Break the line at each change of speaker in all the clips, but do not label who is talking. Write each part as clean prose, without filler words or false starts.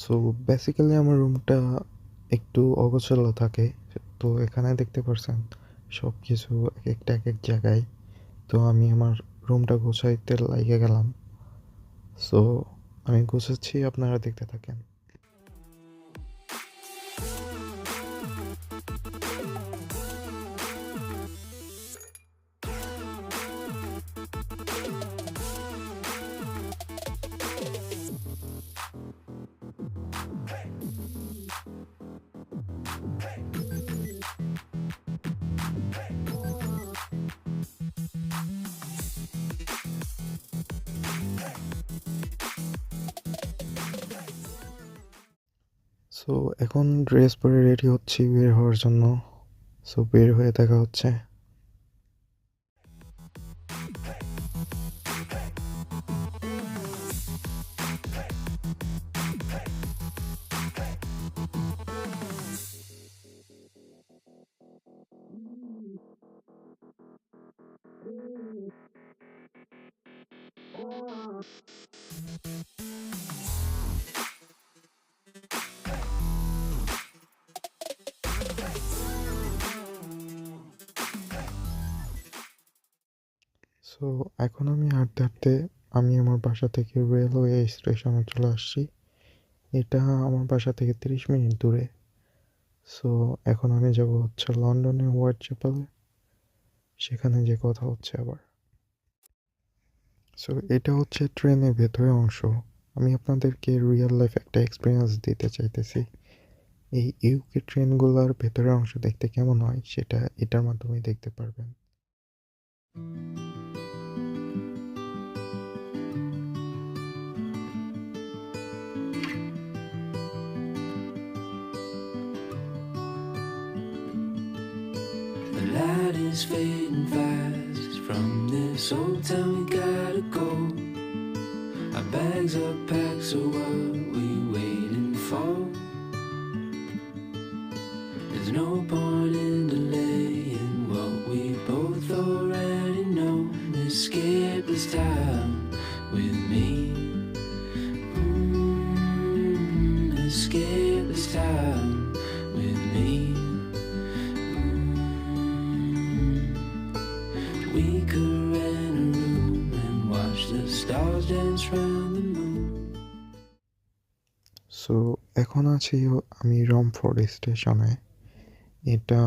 So basically আমার রুমটা একটু অগোছালো থাকে। তো এখানে দেখতে পারছেন সবকিছু একেকটা একেক জায়গায়। তো আমি আমার রুমটা গোছাইতে লাইগা গেলাম। সো আমি গোছাচ্ছি, আপনারা দেখতে থাকেন। সো এখন ড্রেস পরে রেডি হচ্ছি বের হওয়ার জন্য। সো বের হয়ে দেখা হচ্ছে। সো এখন আমি হাঁটতে হাঁটতে আমি আমার বাসা থেকে রেলওয়ে স্টেশনে চলে আসছি। এটা আমার বাসা থেকে 30 মিনিট দূরে। সো এখন আমি যাব হচ্ছে লন্ডনে হোয়াইট চ্যাপেলে, সেখানে যে কথা হচ্ছে আবার। সো এটা হচ্ছে ট্রেনের ভেতরের অংশ। আমি আপনাদেরকে রিয়েল লাইফ একটা এক্সপিরিয়েন্স দিতে চাইতেছি। এই ইউকে ট্রেনগুলোর ভেতরের অংশ দেখতে কেমন হয় সেটা এটার মাধ্যমে দেখতে পারবেন।
The light is fading fast from this old town, we gotta go. Our bags are packed, so what we waiting for? There's no point in delaying what we both already know. Escape this time with me. Escape this time with me. We could rent a room and watch the stars dance round the moon.
So এখন আছি আমি Romford স্টেশনে। এটা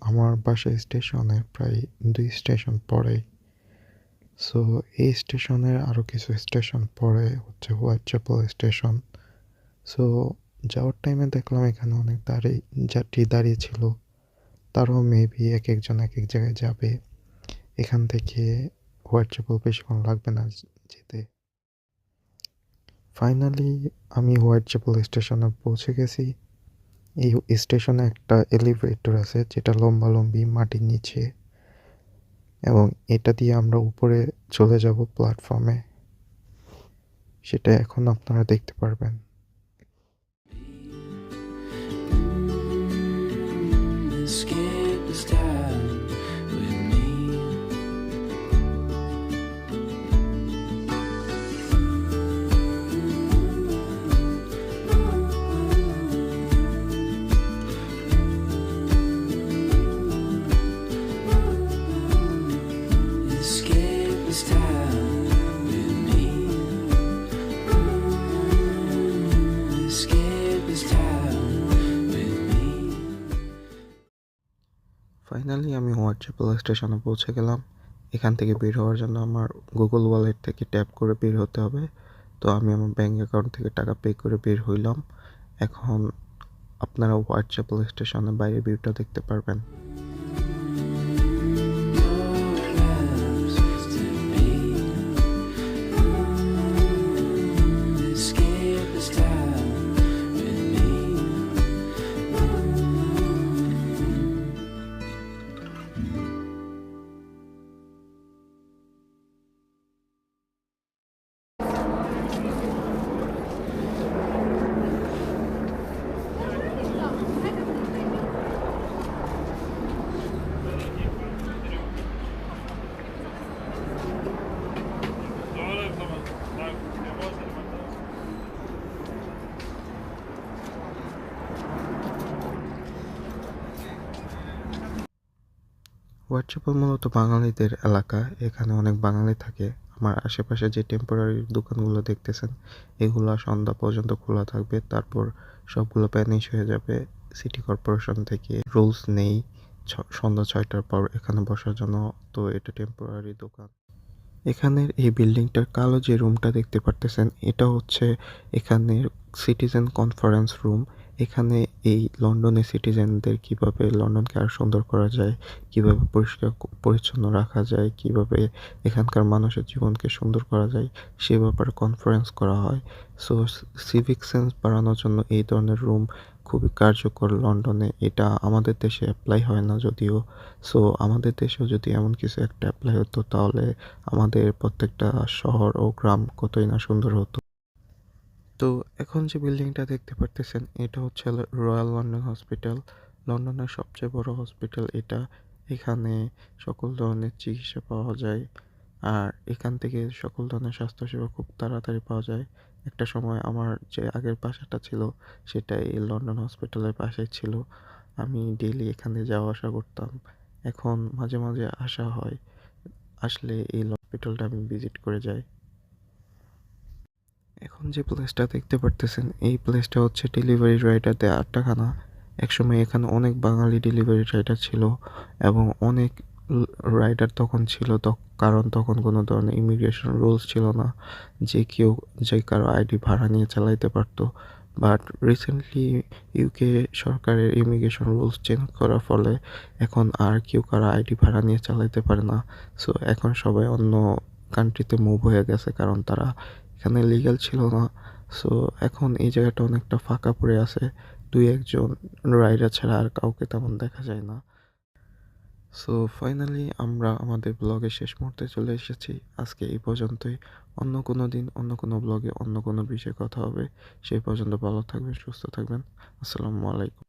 আমার বাসা স্টেশনে প্রায় 2 station পরে। সো এই স্টেশনের আরও কিছু স্টেশন পরে হচ্ছে হোয়াইট চ্যাপেল স্টেশন। সো যাওয়ার টাইমে দেখলাম এখানে অনেক যাত্রী দাঁড়িয়ে ছিল। তারাও মেবি এক একজন এক এক জায়গায় যাবে। এখান থেকে হোয়াইট চ্যাপেল বেশিক্ষণ লাগবে না যেতে। ফাইনালি আমি হোয়াইট চ্যাপেল স্টেশনে পৌঁছে গেছি। এই স্টেশনে একটা এলিভেটর আছে যেটা লম্বালম্বি মাটির নিচে, এবং এটা দিয়ে আমরা উপরে চলে যাব প্ল্যাটফর্মে। সেটা এখন আপনারা দেখতে পারবেন।
Escape this time with me. Escape this time with me. Escape this time with me.
Finally আমি হোয়াইট চ্যাপেল স্টেশনে পৌঁছে গেলাম। এখান থেকে বের হওয়ার জন্য আমার গুগল ওয়ালেট থেকে ট্যাপ করে বের হতে হবে। তো আমি আমার ব্যাঙ্ক অ্যাকাউন্ট থেকে টাকা পে করে বের হইলাম। এখন আপনারা হোয়াইট চ্যাপেল স্টেশনের বাইরের ভিউটা দেখতে পারবেন।
Escape this time with me.
Whitechapel মূলত বাঙালিদের এলাকা। এখানে অনেক বাঙালি থাকে। আমার আশেপাশে যে টেম্পোরারি দোকানগুলো দেখতেছেন, এগুলা সন্ধ্যা পর্যন্ত খোলা থাকবে। তারপর সবগুলো ভ্যানিশ হয়ে যাবে। সিটি কর্পোরেশন থেকে রুলস নেই সন্ধ্যা 6টার পর এখানে বসার জন্য। তো এটা টেম্পোরারি দোকান। এখানের এই বিল্ডিংটার কালো যে রুমটা দেখতে পারতেছেন, এটা হচ্ছে এখানের সিটিজেন কনফারেন্স রুম। এখানে এই লন্ডনের সিটিজেনদের কিভাবে লন্ডনকে আরো সুন্দর করা যায়, কিভাবে পরিষ্কার পরিচ্ছন্ন রাখা যায়, কিভাবে এখানকার মানুষের জীবনকে সুন্দর করা যায়, সে ব্যাপারে কনফারেন্স করা হয়। সো সিভিক সেন্স বাড়ানোর জন্য এই ধরনের রুম খুবই কার্যকর লন্ডনে। এটা আমাদের দেশে অ্যাপ্লাই হয় না যদিও। সো আমাদের দেশেও যদি এমন কিছু একটা অ্যাপ্লাই হতো, তাহলে আমাদের প্রত্যেকটা শহর ও গ্রাম কতই না সুন্দর হতো। তো এখন যে বিল্ডিংটা দেখতে পারতেছেন, এটা হচ্ছে রয়্যাল লন্ডন হসপিটাল। লন্ডনের সবচেয়ে বড় হসপিটাল এটা। এখানে সকল ধরনের চিকিৎসা পাওয়া যায়। আর এখান থেকে সকল ধরনের স্বাস্থ্যসেবা খুব তাড়াতাড়ি পাওয়া যায়। একটা সময় আমার যে আগের বাসাটা ছিল, সেটা এই লন্ডন হসপিটালের পাশেই ছিল। আমি ডেইলি এখানে যাওয়া আসা করতাম। এখন মাঝে মাঝে আসা হয়। আসলে এই হসপিটালটা আমি ভিজিট করে যাই। এখন যে প্লেসটা দেখতে পারতেছেন, এই প্লেসটা হচ্ছে ডেলিভারি রাইডারদের আড্ডাখানা। একসময় এখানে অনেক বাঙালি ডেলিভারি রাইডার ছিল এবং অনেক রাইডার তখন ছিল, কারণ তখন কোনো ধরনের ইমিগ্রেশন রুলস ছিল না যে কেউ যে কারো আইডি ভাড়া নিয়ে চালাইতে পারতো। বাট রিসেন্টলি ইউকে সরকারের ইমিগ্রেশন রুলস চেঞ্জ করার ফলে এখন আর কেউ কারো আইডি ভাড়া নিয়ে চালাইতে পারে না। সো এখন সবাই অন্য কান্ট্রিতে মুভ হয়ে গেছে, কারণ তারা এখানে লিগ্যাল ছিল না। সো এখন এই জায়গাটা অনেকটা ফাঁকা পড়ে আছে। দুই একজন রাইডার ছাড়া আর কাউকে তেমন দেখা যায় না। সো ফাইনালি আমরা আমাদের ব্লগের শেষ মুহূর্তে চলে এসেছি। আজকে এই পর্যন্তই। অন্য কোনো দিন অন্য কোনো ব্লগে অন্য কোনো বিষয়ে কথা হবে। সেই পর্যন্ত ভালো থাকবেন, সুস্থ থাকবেন। আসসালামু আলাইকুম।